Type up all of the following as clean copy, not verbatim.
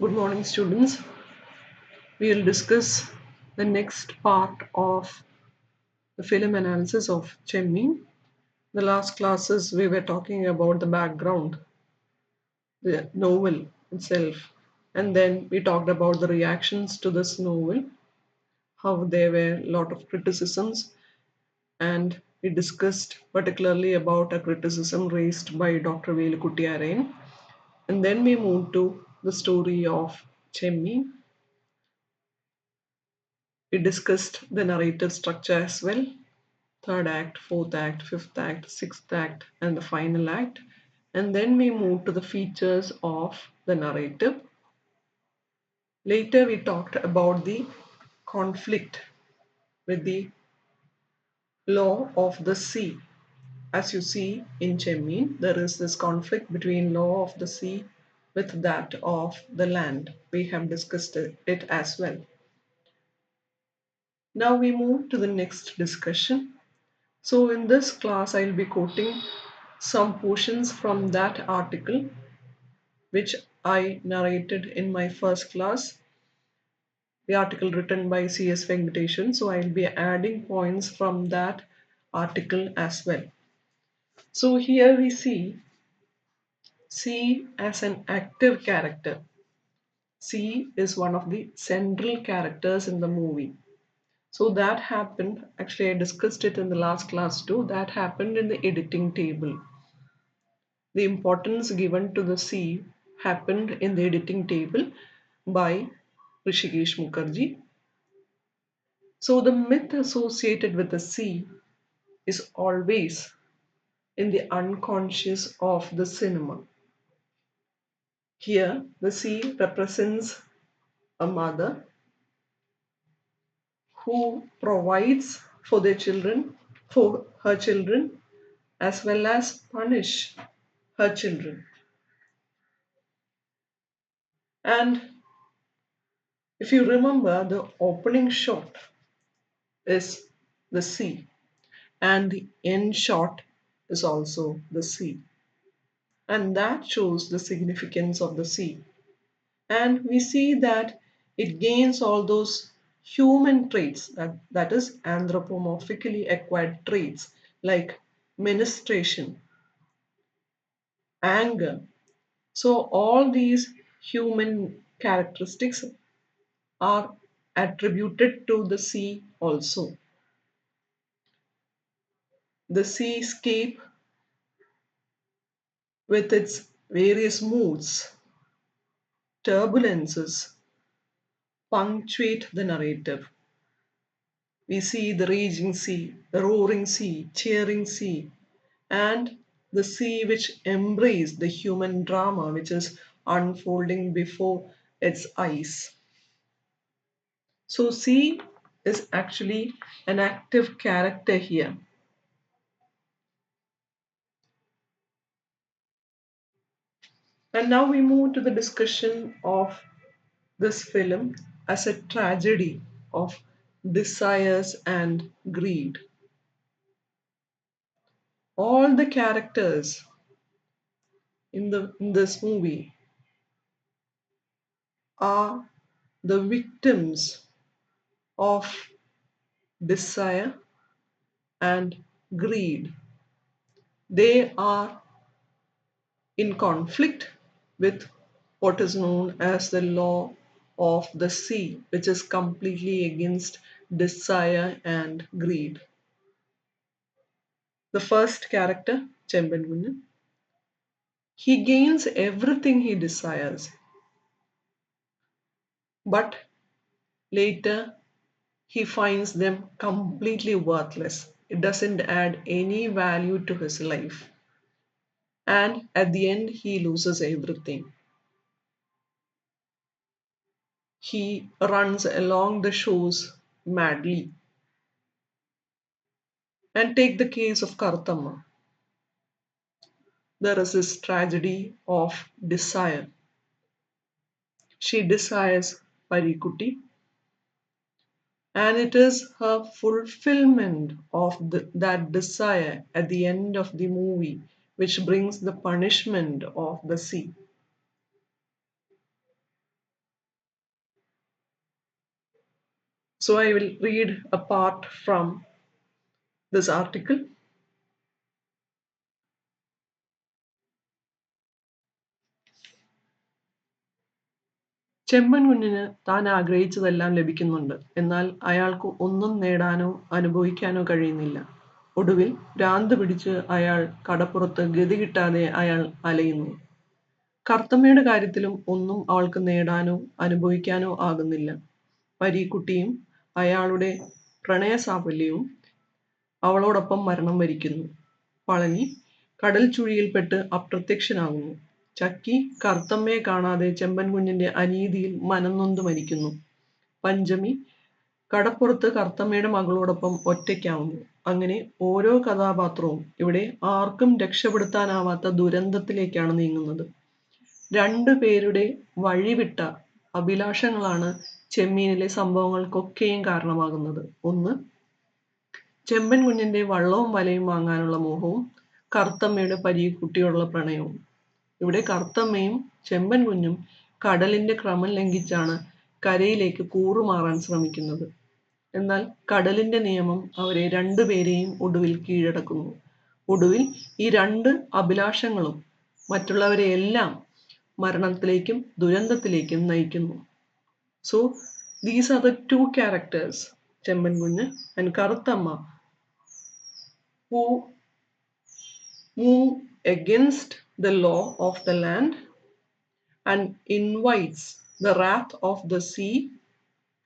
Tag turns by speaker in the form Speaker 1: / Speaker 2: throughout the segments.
Speaker 1: Good morning, students. We will discuss the next part of the film analysis of Chemmin. The last classes we were talking about the background, the novel itself, and then we talked about the reactions to this novel, how there were a lot of criticisms, and we discussed particularly about a criticism raised by Dr. Velukuttiarayan. And then we moved to the story of Chemmi. We discussed the narrative structure as well, third act, fourth act, fifth act, sixth act, and the final act. And then we move to the features of the narrative. Later, we talked about the conflict with the law of the sea. As you see in Chemin, there is this conflict between law of the sea with that of the land. We have discussed it as well. Now we move to the next discussion. So in this class, I'll be quoting some portions from that article which I narrated in my first class, the article written by C.S. Venkatesan. So I'll be adding points from that article as well. So here we see C as an active character. C is one of the central characters in the movie. So that happened, actually, I discussed it in the last class too. That happened in the editing table. The importance given to the sea happened in the editing table by Rishikesh Mukherjee. So the myth associated with the sea is always in the unconscious of the cinema. Here, the sea represents a mother who provides for their children, for her children, as well as punish her children. And if you remember, the opening shot is the sea, and the end shot is also the sea. And that shows the significance of the sea. And we see that it gains all those human traits, that is, anthropomorphically acquired traits like ministration, anger. So, all these human characteristics are attributed to the sea also. The seascape with its various moods, turbulences, punctuate the narrative. We see the raging sea, the roaring sea, cheering sea, and the sea which embraces the human drama which is unfolding before its eyes. So, sea is actually an active character here. And now we move to the discussion of this film as a tragedy of desires and greed. All the characters in this movie are the victims of desire and greed. They are in conflict with what is known as the law of the sea, which is completely against desire and greed. The first character, Chembengunnan, he gains everything he desires, but later he finds them completely worthless. It doesn't add any value to his life. And at the end, he loses everything. He runs along the shores madly. And take the case of Karthamma. There is this tragedy of desire. She desires Parikutti, and it is her fulfillment of that desire at the end of the movie which brings the punishment of the sea. So I will read a part from this article. ചെമ്പൻ കുഞ്ഞിന് താൻ ആഗ്രഹിച്ചതെല്ലാം ലഭിക്കുന്നുണ്ട്. എന്നാൽ അയാൾക്ക് ഒന്നും നേടാനോ അനുഭവിക്കാനോ കഴിയുന്നില്ല. ഒടുവിൽ ഭ്രാന്ത് പിടിച്ച് അയാൾ കടപ്പുറത്ത് ഗതി കിട്ടാതെ അയാൾ അലയുന്നു. കറുത്തമ്മയുടെ കാര്യത്തിലും ഒന്നും അവൾക്ക് നേടാനോ അനുഭവിക്കാനോ ആകുന്നില്ല. പരീക്കുട്ടിയും അയാളുടെ പ്രണയസാഫല്യവും അവളോടൊപ്പം മരണം വരിക്കുന്നു. പളനി കടൽ ചുഴിയിൽപ്പെട്ട് അപ്രത്യക്ഷനാകുന്നു. ചക്കി കറുത്തമ്മയെ കാണാതെ ചെമ്പൻ കുഞ്ഞിന്റെ അനീതിയിൽ മനംനൊന്ത് മരിക്കുന്നു. പഞ്ചമി കടപ്പുറത്ത് കറുത്തമ്മയുടെ മകളോടൊപ്പം ഒറ്റയ്ക്കാവുന്നു. അങ്ങനെ ഓരോ കഥാപാത്രവും ഇവിടെ ആർക്കും രക്ഷപ്പെടുത്താനാവാത്ത ദുരന്തത്തിലേക്കാണ് നീങ്ങുന്നത്. രണ്ടുപേരുടെ വഴിവിട്ട അഭിലാഷങ്ങളാണ് ചെമ്മീനിലെ സംഭവങ്ങൾക്കൊക്കെയും കാരണമാകുന്നത്. ഒന്ന്, ചെമ്പൻ കുഞ്ഞിന്റെ വള്ളവും വലയും വാങ്ങാനുള്ള മോഹവും കറുത്തമ്മയുടെ പരീക്കുട്ടിയോടുള്ള പ്രണയവും. ഇവിടെ കറുത്തമ്മയും ചെമ്പൻ കുഞ്ഞും കടലിന്റെ ക്രമം ലംഘിച്ചാണ് കരയിലേക്ക് കൂറുമാറാൻ ശ്രമിക്കുന്നത്. എന്നാൽ കടലിന്റെ നിയമം അവരെ രണ്ടുപേരെയും ഒടുവിൽ കീഴടക്കുന്നു. ഒടുവിൽ ഈ രണ്ട് അഭിലാഷങ്ങളും മറ്റുള്ളവരെയെല്ലാം മരണത്തിലേക്കും ദുരന്തത്തിലേക്കും നയിക്കുന്നു. So these are the two characters, ചെമ്പൻ കുഞ്ഞ് and Karuthamma, who move against the law of the land and invites the wrath of the sea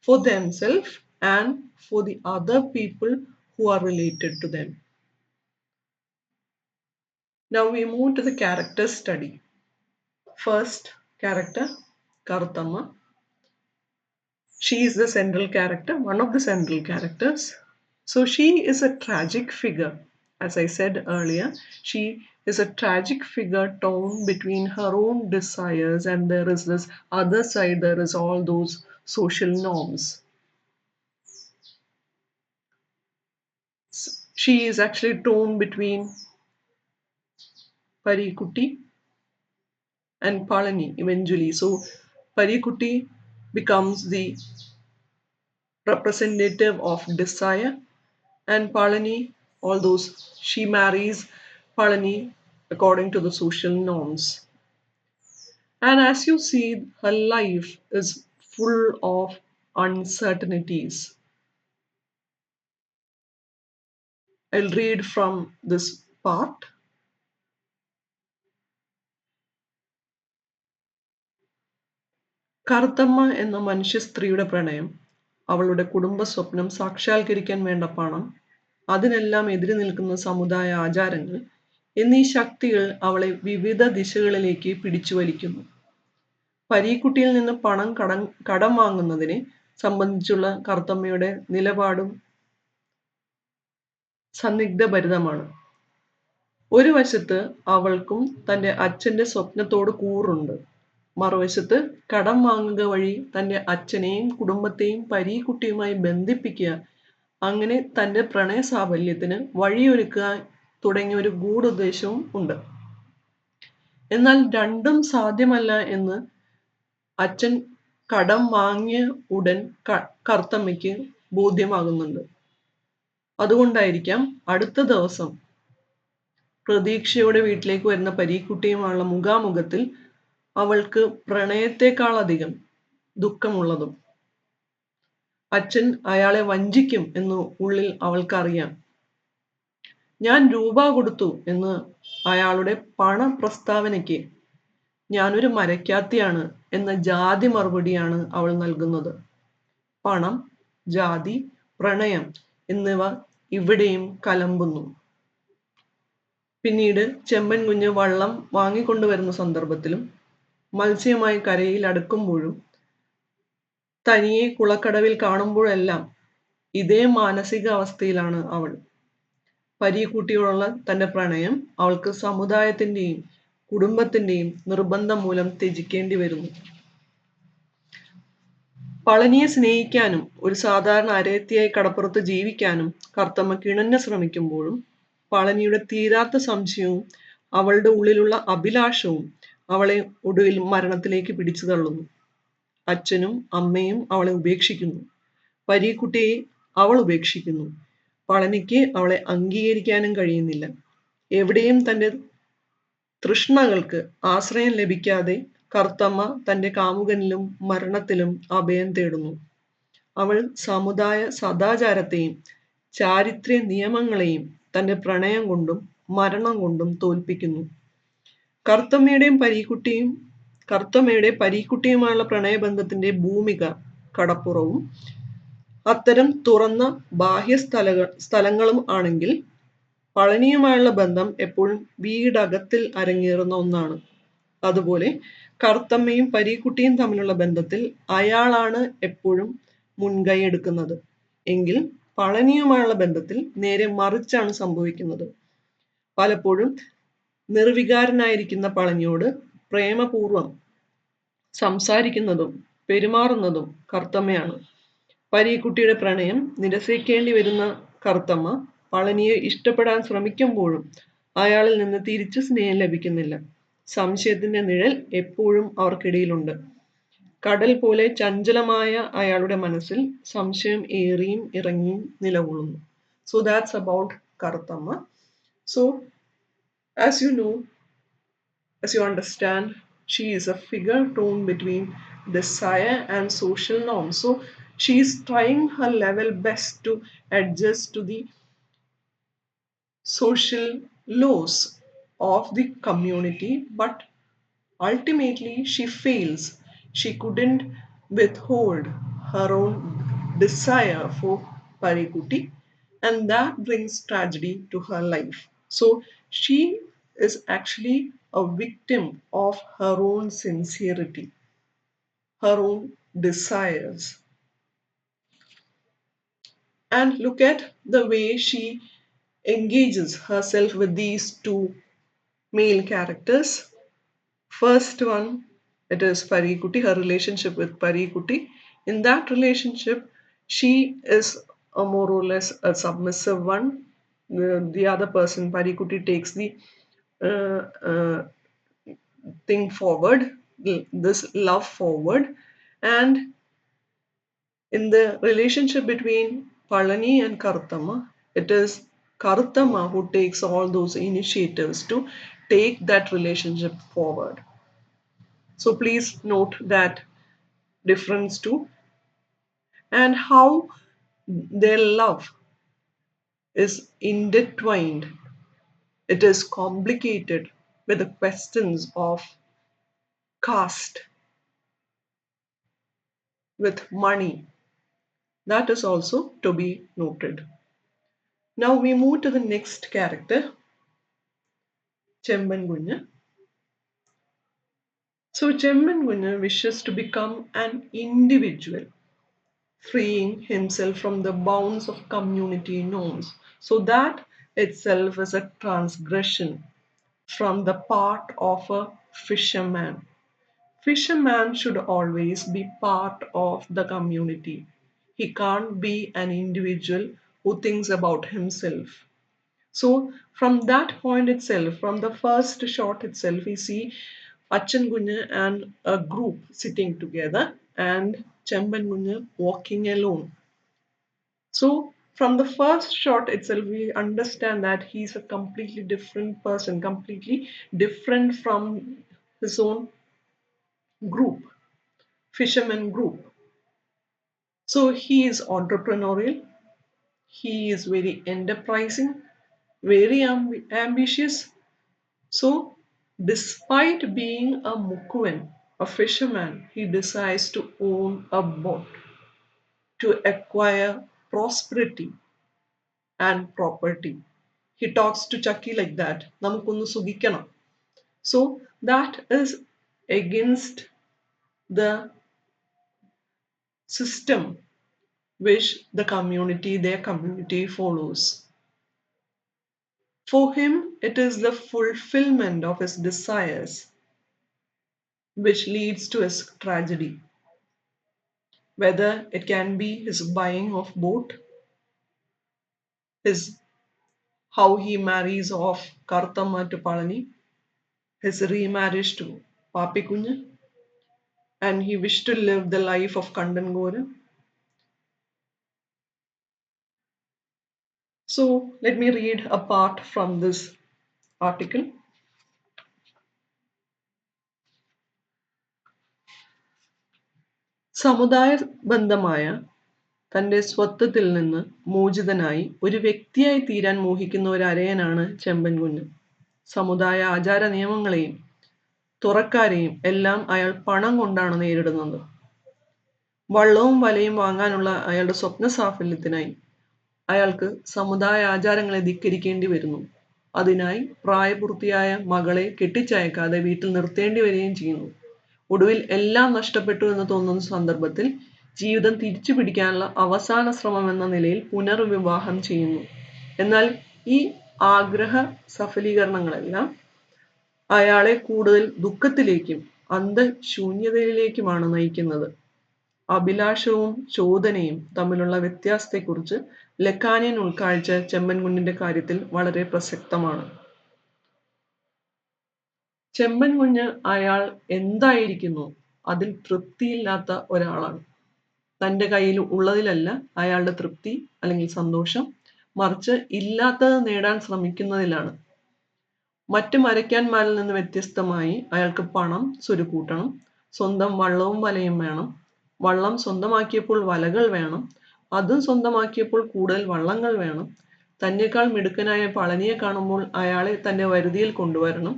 Speaker 1: for themselves and for the other people who are related to them. Now we move to the character study. First character, Karuthamma. She is the central character, one of the central characters. So she is a tragic figure. As I said earlier, she is a tragic figure torn between her own desires, and there is this other side, there is all those social norms. She is actually torn between Parikutti and Palani eventually. So Parikutti becomes the representative of desire, and Palani, although she marries Palani according to the social norms. And as you see, her life is full of uncertainties. I'll read from this part. Karuthamma എന്ന മനുഷ്യ സ്ത്രീയുടെ പ്രണയം, അവളുടെ കുടുംബ സ്വപ്നം സാക്ഷാത്കരിക്കാൻ വേണ്ട പണം, അതിനെല്ലാം എതിരെ നിൽക്കുന്ന സമുദായ ആചാരങ്ങൾ എന്നീ ശക്തികൾ അവളെ വിവിധ ദിശകളിലേക്ക് പിടിച്ചു വലിക്കുന്നു. പരീക്കുട്ടിയിൽ നിന്ന് പണം കടം വാങ്ങുന്നതിനെ സംബന്ധിച്ചുള്ള കറുത്തമ്മയുടെ നിലപാടും സന്ദിഗ്ധഭരിതമാണ്. ഒരു വശത്ത് അവൾക്കും തന്റെ അച്ഛന്റെ സ്വപ്നത്തോട് കൂറുണ്ട്. മറുവശത്ത് കടം വാങ്ങുക വഴി തന്റെ അച്ഛനെയും കുടുംബത്തെയും പരീക്കുട്ടിയുമായി ബന്ധിപ്പിക്കുക, അങ്ങനെ തന്റെ പ്രണയ സാഫല്യത്തിന് വഴിയൊരുക്കുക തുടങ്ങിയ ഒരു ഗൂഢോദ്ദേശവും ഉണ്ട്. എന്നാൽ രണ്ടും സാധ്യമല്ല എന്ന് അച്ഛൻ കടം വാങ്ങിയ ഉടൻ കറുത്തമ്മയ്ക്ക് ബോധ്യമാകുന്നുണ്ട്. അതുകൊണ്ടായിരിക്കാം അടുത്ത ദിവസം പ്രതീക്ഷയോടെ വീട്ടിലേക്ക് വരുന്ന പരീക്കുട്ടിയുമായുള്ള മുഖാമുഖത്തിൽ അവൾക്ക് പ്രണയത്തെക്കാളധികം ദുഃഖമുള്ളതും. അച്ഛൻ അയാളെ വഞ്ചിക്കും എന്ന് ഉള്ളിൽ അവൾക്കറിയാം. ഞാൻ രൂപ കൊടുത്തു എന്ന് അയാളുടെ പണ പ്രസ്താവനയ്ക്ക് ഞാനൊരു മരക്കാത്തിയാണ് എന്ന ജാതി മറുപടിയാണ് അവൾ നൽകുന്നത്. പണം, ജാതി, പ്രണയം എന്നിവ ഇവിടെയും കലമ്പുന്നു. പിന്നീട് ചെമ്പൻ കുഞ്ഞ് വള്ളം വാങ്ങിക്കൊണ്ടുവരുന്ന സന്ദർഭത്തിലും മത്സ്യമായി കരയിൽ അടുക്കുമ്പോഴും തനിയെ കുളക്കടവിൽ കാണുമ്പോഴെല്ലാം ഇതേ മാനസിക അവസ്ഥയിലാണ് അവൾ. പരീക്കുട്ടിയോടുള്ള തന്റെ പ്രണയം അവൾക്ക് സമുദായത്തിന്റെയും കുടുംബത്തിന്റെയും നിർബന്ധം മൂലം ത്യജിക്കേണ്ടി വരുന്നു. പളനിയെ സ്നേഹിക്കാനും ഒരു സാധാരണ അരയത്തിയായി കടപ്പുറത്ത് ജീവിക്കാനും കറുത്തമ്മ കിണഞ്ഞു ശ്രമിക്കുമ്പോഴും പളനിയുടെ തീരാത്ത സംശയവും അവളുടെ ഉള്ളിലുള്ള അഭിലാഷവും അവളെ ഒടുവിൽ മരണത്തിലേക്ക് പിടിച്ചു തള്ളുന്നു. അച്ഛനും അമ്മയും അവളെ ഉപേക്ഷിക്കുന്നു. പരീക്കുട്ടിയെ അവൾ ഉപേക്ഷിക്കുന്നു. പളനിക്ക് അവളെ അംഗീകരിക്കാനും കഴിയുന്നില്ല. എവിടെയും തന്റെ തൃഷ്ണകൾക്ക് ആശ്രയം ലഭിക്കാതെ കറുത്തമ്മ തന്റെ കാമുകനിലും മരണത്തിലും അഭയം തേടുന്നു. അവൾ സമുദായ സദാചാരത്തെയും ചാരിത്ര്യ നിയമങ്ങളെയും തന്റെ പ്രണയം കൊണ്ടും മരണം കൊണ്ടും തോൽപ്പിക്കുന്നു. കറുത്തമ്മയുടെ പരീക്കുട്ടിയുമായുള്ള പ്രണയബന്ധത്തിന്റെ ഭൂമിക കടപ്പുറവും അത്തരം തുറന്ന ബാഹ്യ സ്ഥലങ്ങളും ആണെങ്കിൽ, പളനിയുമായുള്ള ബന്ധം എപ്പോഴും വീടകത്തിൽ അരങ്ങേറുന്ന ഒന്നാണ്. അതുപോലെ കറുത്തമ്മയും പരീക്കുട്ടിയും തമ്മിലുള്ള ബന്ധത്തിൽ അയാളാണ് എപ്പോഴും മുൻകൈ എടുക്കുന്നത്. എങ്കിൽ പളനിയുമായുള്ള ബന്ധത്തിൽ നേരെ മറിച്ചാണ് സംഭവിക്കുന്നത്. പലപ്പോഴും നിർവികാരനായിരിക്കുന്ന പളനിയോട് പ്രേമപൂർവം സംസാരിക്കുന്നതും പെരുമാറുന്നതും കറുത്തമ്മയാണ്. പരീക്കുട്ടിയുടെ പ്രണയം നിരസിക്കേണ്ടി വരുന്ന കറുത്തമ്മ പളനിയെ ഇഷ്ടപ്പെടാൻ ശ്രമിക്കുമ്പോഴും അയാളിൽ നിന്ന് തിരിച്ചു സ്നേഹം ലഭിക്കുന്നില്ല. സംശയത്തിന്റെ നിഴൽ എപ്പോഴും അവർക്കിടയിലുണ്ട്. കടൽ പോലെ ചഞ്ചലമായ അയാളുടെ മനസ്സിൽ സംശയം ഏറിയും ഇറങ്ങിയും നിലകൊള്ളുന്നു. So that's about Karuthamma. So as you know, as you understand, she is a figure torn between desire and social norms. So she is trying her level best to adjust to the social laws of the community, but ultimately she fails. She couldn't withhold her own desire for Parikuti, and that brings tragedy to her life. So she is actually a victim of her own sincerity, her own desires. And look at the way she engages herself with these two male characters. First one, it is Parikuti, her relationship with Parikuti. In that relationship, she is a more or less a submissive one. The other person, Parikuti, takes the uh, uh, thing forward, this love forward. And in the relationship between Palani and Karuttama, it is Karuttama who takes all those initiatives to take that relationship forward. So please note that difference too, and how their love is intertwined. It is complicated with the questions of caste, with money. That is also to be noted. Now we move to the next character, Chemban Gunya. So Chemban Gunya wishes to become an individual, freeing himself from the bounds of community norms. So that itself is a transgression from the part of a fisherman. Fisherman should always be part of the community. He can't be an individual who thinks about himself. So from that point itself, from the first shot itself, we see Achan Gunya and a group sitting together and Chemban Gunya walking alone. So from the first shot itself, we understand that he's a completely different person, completely different from his own group, fisherman group. So he is entrepreneurial, he is very enterprising, very ambitious. So, despite being a Mukuan, a fisherman, he decides to own a boat to acquire prosperity and property. He talks to Chucky like that. "നമുക്കൊന്ന് സുഖിക്കണം." So that is against the system which their community follows. For him, it is the fulfillment of his desires which leads to his tragedy. Whether it can be his buying of boat, his how he marries off Kartama to Palani, his remarriage to Papikunya, and he wished to live the life of Kandangoran. So let me read a part from this article. സമുദായ ബന്ധമായ തന്റെ സ്വത്വത്തിൽ നിന്ന് മോചിതനായി ഒരു വ്യക്തിയായി തീരാൻ മോഹിക്കുന്ന ഒരു അരയനാണ് ചെമ്പൻ കുഞ്ഞ്. സമുദായ ആചാര നിയമങ്ങളെയും തുറക്കാരെയും എല്ലാം അയാൾ പണം കൊണ്ടാണ് നേരിടുന്നത്. വള്ളവും വലയും വാങ്ങാനുള്ള അയാളുടെ സ്വപ്ന സാഫല്യത്തിനായി അയാൾക്ക് സമുദായ ആചാരങ്ങളെ ധിക്കരിക്കേണ്ടി വരുന്നു. അതിനായി പ്രായപൂർത്തിയായ മകളെ കെട്ടിച്ചയക്കാതെ വീട്ടിൽ നിർത്തേണ്ടി വരികയും ചെയ്യുന്നു. ഒടുവിൽ എല്ലാം നഷ്ടപ്പെട്ടു എന്ന് തോന്നുന്ന സന്ദർഭത്തിൽ ജീവിതം തിരിച്ചു പിടിക്കാനുള്ള അവസാന ശ്രമം എന്ന നിലയിൽ പുനർവിവാഹം ചെയ്യുന്നു. എന്നാൽ ഈ ആഗ്രഹ സഫലീകരണങ്ങളെല്ലാം അയാളെ കൂടുതൽ ദുഃഖത്തിലേക്കും അന്തശൂന്യതയിലേക്കുമാണ് നയിക്കുന്നത്. അഭിലാഷവും ചോദനയും തമ്മിലുള്ള വ്യത്യാസത്തെക്കുറിച്ച് ലക്കാനിയൻ ഉൾക്കാഴ്ച ചെമ്പൻകുഞ്ഞിന്റെ കാര്യത്തിൽ വളരെ പ്രസക്തമാണ്. ചെമ്പൻ കുഞ്ഞ് അയാൾ എന്തായിരിക്കുന്നു അതിൽ തൃപ്തിയില്ലാത്ത ഒരാളാണ്. തൻ്റെ കയ്യിൽ ഉള്ളതിലല്ല അയാളുടെ തൃപ്തി അല്ലെങ്കിൽ സന്തോഷം, മറിച്ച് ഇല്ലാത്തത് നേടാൻ ശ്രമിക്കുന്നതിലാണ്. മറ്റ് മരയ്ക്കാന്മാരിൽ നിന്ന് വ്യത്യസ്തമായി അയാൾക്ക് പണം സ്വരുക്കൂട്ടണം, സ്വന്തം വള്ളവും വലയും വേണം. വള്ളം സ്വന്തമാക്കിയപ്പോൾ വലകൾ വേണം, അതും സ്വന്തമാക്കിയപ്പോൾ കൂടുതൽ വള്ളങ്ങൾ വേണം. തന്നെക്കാൾ മിടുക്കനായ പളനിയെ കാണുമ്പോൾ അയാളെ തൻ്റെ വരുതിയിൽ കൊണ്ടുവരണം.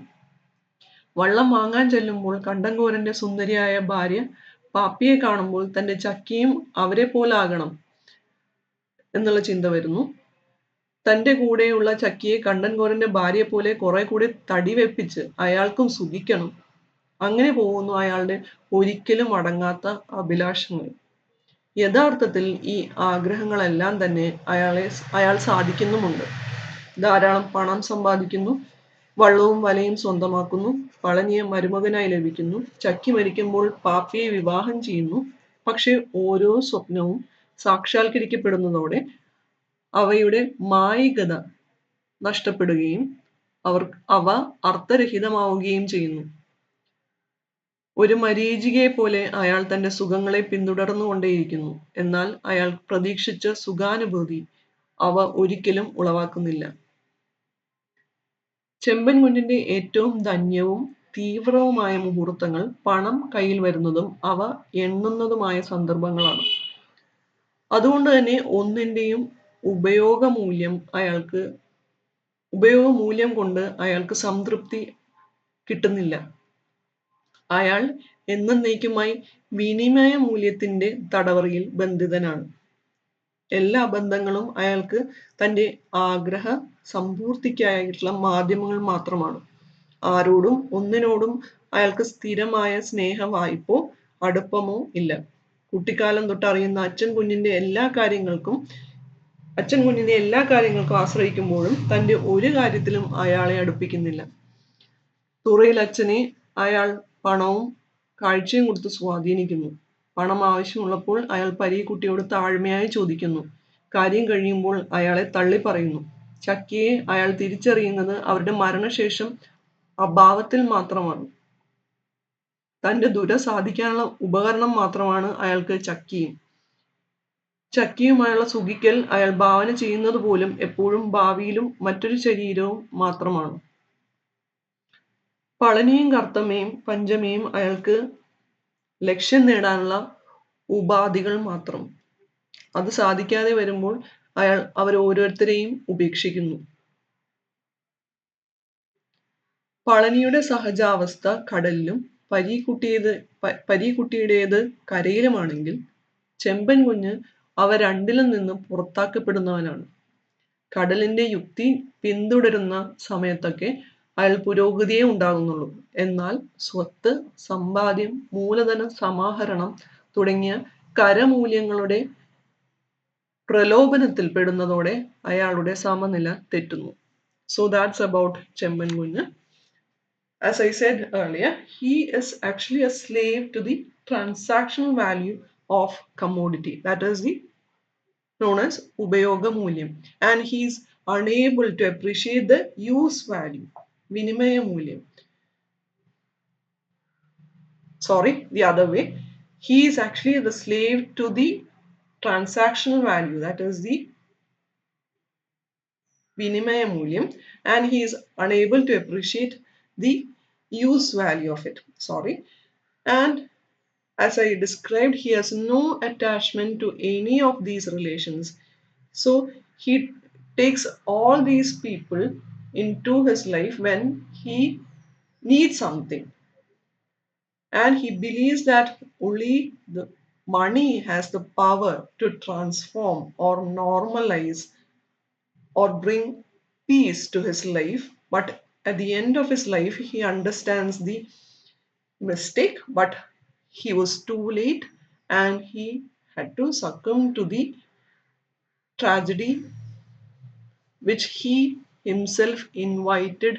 Speaker 1: വള്ളം വാങ്ങാൻ ചെല്ലുമ്പോൾ കണ്ടങ്കോരന്റെ സുന്ദരിയായ ഭാര്യ പാപ്പിയെ കാണുമ്പോൾ തൻ്റെ ചക്കിയും അവരെ പോലാകണം എന്നുള്ള ചിന്ത വരുന്നു. തൻ്റെ കൂടെയുള്ള ചക്കിയെ കണ്ടൻകോരന്റെ ഭാര്യയെ പോലെ കുറെ കൂടി തടി വെപ്പിച്ച് അയാൾക്കും സുഖിക്കണം. അങ്ങനെ പോകുന്നു അയാളുടെ ഒരിക്കലും അടങ്ങാത്ത അഭിലാഷങ്ങൾ. യഥാർത്ഥത്തിൽ ഈ ആഗ്രഹങ്ങളെല്ലാം തന്നെ അയാൾ സാധിക്കുന്നുമുണ്ട്. ധാരാളം പണം സമ്പാദിക്കുന്നു, വള്ളവും വലയും സ്വന്തമാക്കുന്നു, പളനിയെ മരുമകനായി ലഭിക്കുന്നു, ചക്കി മരിക്കുമ്പോൾ പാപ്പിയെ വിവാഹം ചെയ്യുന്നു. പക്ഷെ ഓരോ സ്വപ്നവും സാക്ഷാത്കരിക്കപ്പെടുന്നതോടെ അവയുടെ മായികത നഷ്ടപ്പെടുകയും അവ അർത്ഥരഹിതമാവുകയും ചെയ്യുന്നു. ഒരു മരീചികയെ പോലെ അയാൾ തൻ്റെ സുഖങ്ങളെ പിന്തുടർന്നുകൊണ്ടേയിരിക്കുന്നു. എന്നാൽ അയാൾ പ്രതീക്ഷിച്ച സുഖാനുഭൂതി അവ ഒരിക്കലും ഉളവാക്കുന്നില്ല. ചെമ്പൻ കുഞ്ഞിന്റെ ഏറ്റവും ധന്യവും തീവ്രവുമായ മുഹൂർത്തങ്ങൾ പണം കയ്യിൽ വരുന്നതും അവ എണ്ണുന്നതുമായ സന്ദർഭങ്ങളാണ്. അതുകൊണ്ട് തന്നെ ഒന്നിൻ്റെയും ഉപയോഗമൂല്യം കൊണ്ട് അയാൾക്ക് സംതൃപ്തി കിട്ടുന്നില്ല. അയാൾ എന്നേക്കുമായി വിനിമയ മൂല്യത്തിന്റെ തടവറയിൽ ബന്ധിതനാണ്. എല്ലാ ബന്ധങ്ങളും അയാൾക്ക് തൻ്റെ ആഗ്രഹ സമ്പൂർത്തിക്കായിട്ടുള്ള മാധ്യമങ്ങൾ മാത്രമാണ്. ആരോടും ഒന്നിനോടും അയാൾക്ക് സ്ഥിരമായ സ്നേഹ വായ്പോ അടുപ്പമോ ഇല്ല. കുട്ടിക്കാലം തൊട്ട് അറിയുന്ന അച്ഛൻ കുഞ്ഞിനെ എല്ലാ കാര്യങ്ങൾക്കും ആശ്രയിക്കുമ്പോഴും തൻ്റെ ഒരു കാര്യത്തിലും അയാളെ അടുപ്പിക്കുന്നില്ല. തുറയിൽ അച്ഛനെ അയാൾ പണവും കാഴ്ചയും കൊടുത്ത് സ്വാധീനിക്കുന്നു. പണം ആവശ്യമുള്ളപ്പോൾ അയാൾ പരീക്കുട്ടിയോട് താഴ്മയായി ചോദിക്കുന്നു. കാര്യം കഴിയുമ്പോൾ അയാളെ തള്ളിപ്പറയുന്നു. ചക്കിയെ അയാൾ തിരിച്ചറിയുന്നത് അവരുടെ മരണശേഷം അഭാവത്തിൽ മാത്രമാണ്. തൻ്റെ ദുര സാധിക്കാനുള്ള ഉപകരണം മാത്രമാണ് അയാൾക്ക് ചക്കിയുമായുള്ള സുഖിക്കൽ അയാൾ ഭാവന ചെയ്യുന്നത് പോലും എപ്പോഴും ഭാവിയിലും മറ്റൊരു ശരീരവും മാത്രമാണ്. പളനിയും കർത്തമ്മയും പഞ്ചമിയും അയാൾക്ക് ലക്ഷ്യം നേടാനുള്ള ഉപാധികൾ മാത്രം. അത് സാധിക്കാതെ വരുമ്പോൾ അയാൾ അവർ ഓരോരുത്തരെയും ഉപേക്ഷിക്കുന്നു. പളനിയുടെ സഹജാവസ്ഥ കടലിലും പരീക്കുട്ടിയുടേത് കരയിലുമാണെങ്കിൽ ചെമ്പൻ കുഞ്ഞ് അവ രണ്ടിലും നിന്നും പുറത്താക്കപ്പെടുന്നവനാണ്. കടലിന്റെ യുക്തി പിന്തുടരുന്ന സമയത്തൊക്കെ അയാൾ പുരോഗതിയേ ഉണ്ടാകുന്നുള്ളൂ. എന്നാൽ സ്വത്ത്, സമ്പാദ്യം, മൂലധന സമാഹരണം തുടങ്ങിയ കരമൂല്യങ്ങളുടെ പ്രലോഭനത്തിൽ പെടുന്നതോടെ അയാളുടെ സമനില തെറ്റുന്നു. So that's about ചെമ്പൻ കുഞ്ഞ്. As I said earlier, he is actually a slave to the transactional value of commodity, that is known as ഉപയോഗ മൂല്യം, and he is unable to appreciate the use value, വിനിമയ മൂല്യം. Sorry, the other way. He is actually the slave to the transactional value, that is the vinimaya mulyam, and he is unable to appreciate the use value of it. Sorry. And as I described, he has no attachment to any of these relations. So he takes all these people into his life when he needs something, and he believes that only the money has the power to transform or normalize or bring peace to his life. But at the end of his life, he understands the mistake, but he was too late, and he had to succumb to the tragedy which he himself invited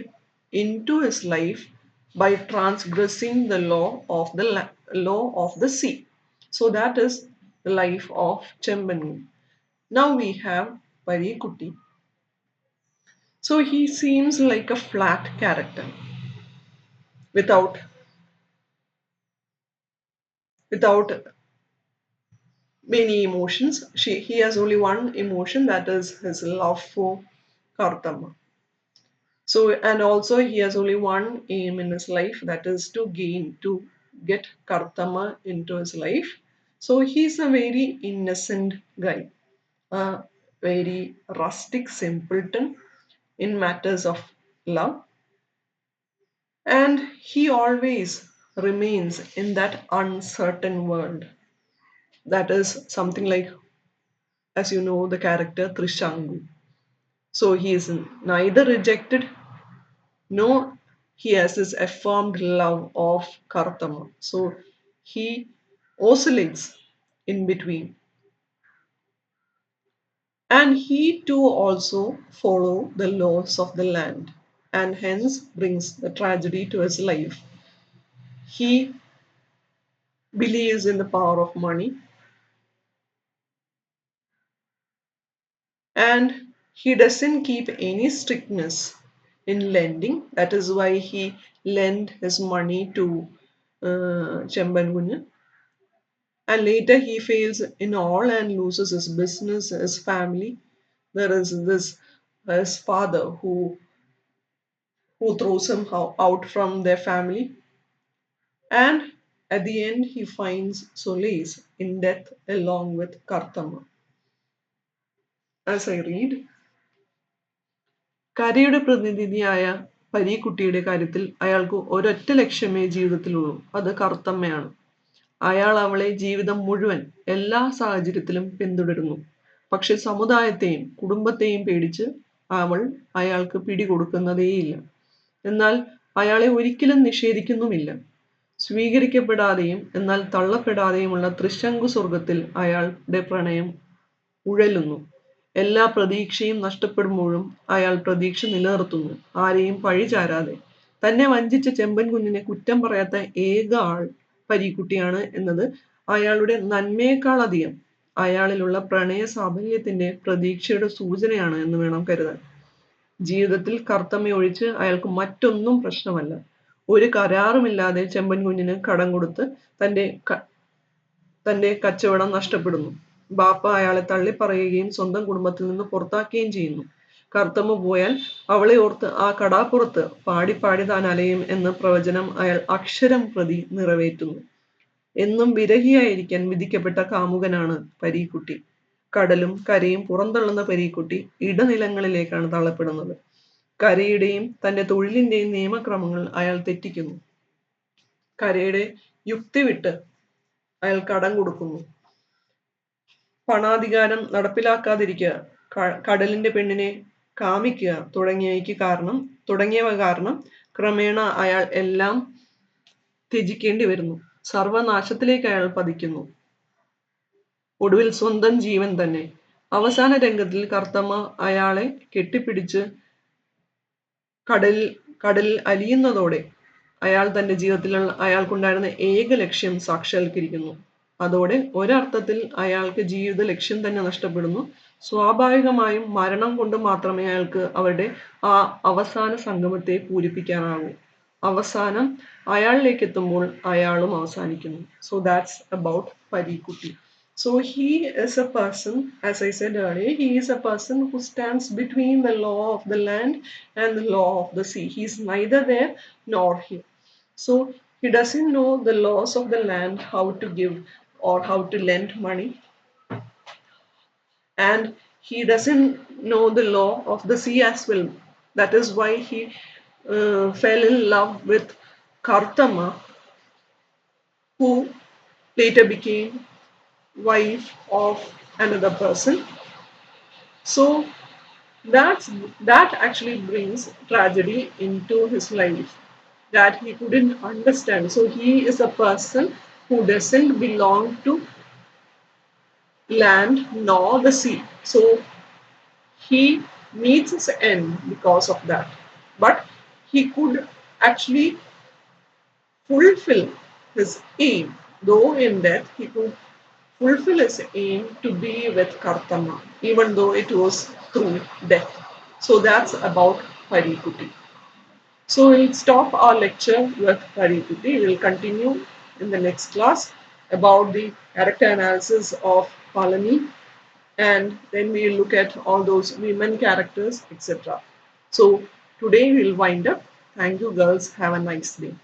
Speaker 1: into his life by transgressing the law of the sea. So that is the life of Chemban. Now we have Parikutti. So he seems like a flat character without without many emotions. He has only one emotion, that is his love for Kartama. So, and also he has only one aim in his life, that is to get Kartama into his life. So he's a very innocent guy, a very rustic simpleton in matters of love, and he always remains in that uncertain world. That is something like, as you know, the character Trishangu. So he is neither rejected, no, he has this affirmed love of Kartama. So he oscillates in between. And he too also follow the laws of the land, and hence brings the tragedy to his life. He believes in the power of money, and he doesn't keep any strictness in lending. That is why he lent his money to Chembangunyan, and later he fails in all and loses his business, his family. There is this his father who throws him out from their family, and at the end he finds solace in death along with Kartama. As I read, കരയുടെ പ്രതിനിധിയായ പരീക്കുട്ടിയുടെ കാര്യത്തിൽ അയാൾക്ക് ഒരൊറ്റ ലക്ഷ്യമേ ജീവിതത്തിലുള്ളൂ, അത് കറുത്തമ്മയാണ്. അയാൾ അവളെ ജീവിതം മുഴുവൻ എല്ലാ സാഹചര്യത്തിലും പിന്തുടരുന്നു. പക്ഷെ സമുദായത്തെയും കുടുംബത്തെയും പേടിച്ച് അവൾ അയാൾക്ക് പിടികൊടുക്കുന്നതേയില്ല. എന്നാൽ അയാളെ ഒരിക്കലും നിഷേധിക്കുന്നുമില്ല. സ്വീകരിക്കപ്പെടാതെയും എന്നാൽ തള്ളപ്പെടാതെയുമുള്ള ത്രിശങ്കു സ്വർഗത്തിൽ അയാളുടെ പ്രണയം ഉഴലുന്നു. എല്ലാ പ്രതീക്ഷയും നഷ്ടപ്പെടുമ്പോഴും അയാൾ പ്രതീക്ഷ നിലനിർത്തുന്നു, ആരെയും പഴിചാരാതെ. തന്നെ വഞ്ചിച്ച ചെമ്പൻ കുഞ്ഞിനെ കുറ്റം പറയാത്ത ഏക ആൾ പരീക്കുട്ടിയാണ് എന്നത് അയാളുടെ നന്മയേക്കാളധികം അയാളിലുള്ള പ്രണയ സാഫല്യത്തിന്റെ പ്രതീക്ഷയുടെ സൂചനയാണ് എന്ന് വേണം കരുതാൻ. ജീവിതത്തിൽ കർത്തമ്മ ഒഴിച്ച് അയാൾക്ക് മറ്റൊന്നും പ്രശ്നമല്ല. ഒരു കരാറുമില്ലാതെ ചെമ്പൻ കുഞ്ഞിന് കടം കൊടുത്ത് തന്റെ കച്ചവടം നഷ്ടപ്പെടുന്നു. ബാപ്പ അയാളെ തള്ളിപ്പറയുകയും സ്വന്തം കുടുംബത്തിൽ നിന്ന് പുറത്താക്കുകയും ചെയ്യുന്നു. കർത്തമ്മ പോയാൽ അവളെ ഓർത്ത് ആ കടാപ്പുറത്ത് പാടി പാടി താൻ അലയും എന്ന പ്രവചനം അയാൾ അക്ഷരം പ്രതി നിറവേറ്റുന്നു. എന്നും വിരഹിയായിരിക്കാൻ വിധിക്കപ്പെട്ട കാമുകനാണ് പരീക്കുട്ടി. കടലും കരയും പുറന്തള്ളുന്ന പരീക്കുട്ടി ഇടനിലങ്ങളിലേക്കാണ് തള്ളപ്പെടുന്നത്. കരയുടെയും തന്റെ തൊഴിലിന്റെയും നിയമക്രമങ്ങൾ അയാൾ തെറ്റിക്കുന്നു. കരയുടെ യുക്തി വിട്ട് അയാൾ കടം കൊടുക്കുന്നു. പണാധികാരം നടപ്പിലാക്കാതിരിക്കുക, കടലിന്റെ പെണ്ണിനെ കാമിക്കുക തുടങ്ങിയവ കാരണം ക്രമേണ അയാൾ എല്ലാം ത്യജിക്കേണ്ടി വരുന്നു. സർവനാശത്തിലേക്ക് അയാൾ പതിക്കുന്നു. ഒടുവിൽ സ്വന്തം ജീവൻ തന്നെ. അവസാന രംഗത്തിൽ കർത്തമ്മ അയാളെ കെട്ടിപ്പിടിച്ച് കടലിൽ അലിയുന്നതോടെ അയാൾ തന്റെ ജീവിതത്തിൽ അയാൾക്കുണ്ടായിരുന്ന ഏക ലക്ഷ്യം സാക്ഷാത്കരിക്കുന്നു. അതോടെ ഒരർത്ഥത്തിൽ അയാൾക്ക് ജീവിത ലക്ഷ്യം തന്നെ നഷ്ടപ്പെടുന്നു. സ്വാഭാവികമായും മരണം കൊണ്ട് മാത്രമേ അയാൾക്ക് അവരുടെ ആ അവസാന സംഗമത്തെ പൂരിപ്പിക്കാനാകൂ. അവസാനം അയാളിലേക്ക് എത്തുമ്പോൾ അയാളും അവസാനിക്കുന്നു. So that's about Pareekutty. So he is a person, as I said earlier, he is a person who stands between the law of the land and the law of the sea. He is neither there nor here. So he doesn't know the laws of the land, how to give or how to lend money, and he doesn't know the law of the sea as well. That is why he fell in love with Kartama, who later became wife of another person. So that's that actually brings tragedy into his life that he couldn't understand. So he is a person who doesn't belong to land nor the sea. So he meets his end because of that. But he could actually fulfill his aim, though in death he could fulfill his aim to be with Kartama, even though it was through death. So that's about Parikuti. So we'll stop our lecture with Parikuti. We'll continue in the next class about the character analysis of Palani, and then we'll look at all those women characters, etc. So today we'll wind up. Thank you, girls. Have a nice day.